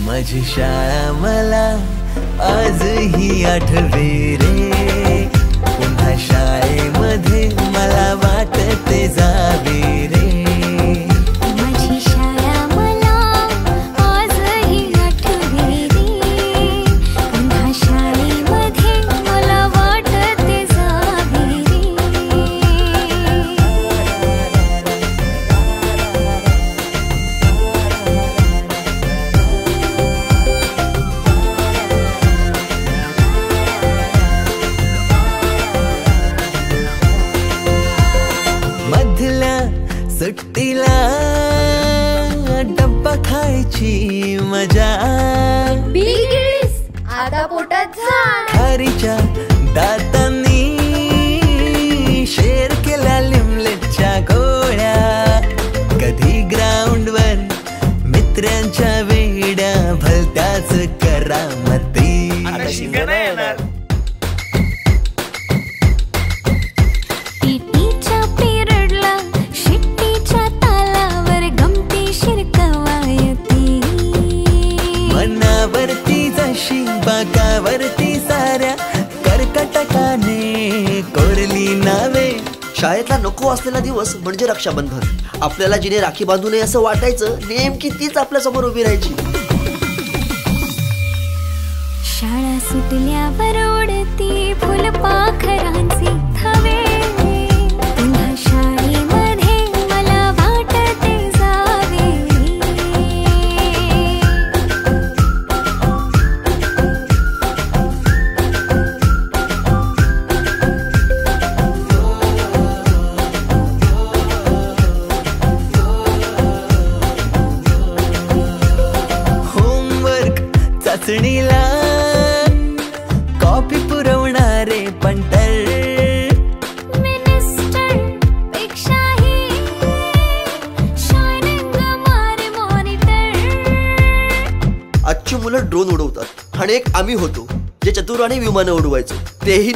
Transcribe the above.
माझी शाळा मला आजही आठवे रे, पुन्हा शाळेमध्ये मला वाटते जावे रे. माझी शाळा मला आजही आठवे रे, पुन्हा शाळेमध्ये मला वाटते जावे रे. मधल्या सुट्टीला डब्बा खायची मजा, आता पोटात झाड. खारीच्या दातांनी शेर केल्या लिमलेटच्या गोळ्या, कधी ग्राउंडवर मित्रांच्या वेड्या भलत्याच करामती. टीटीच्या पिरियडला शिट्टीच्या तालावर गमतीशीर कवायती. मनावरती जशी बागावरती साऱ्या कर्कटकाने कोरली नावे. शाळेतला नको असलेला दिवस म्हणजे रक्षाबंधन. आपल्याला जिने राखी बांधू नये असं वाटायचं, नेमकी तीच आपल्या समोर उभी राहायची. शाळा सुटल्यावर उडती फुलपाखरांचे थवे, पुन्हा शाळेमध्ये मला वाटते जावे होमवर्क चाचणीला कॉपी पुरवणारे पंटर, मिनिस्टर पेक्षाही शायनिंग मारे मॉनिटर. आजची मुलं ड्रोन उडवतात आणि एक आम्ही होतो जे चतुराने विमानं उडवायचो, तेही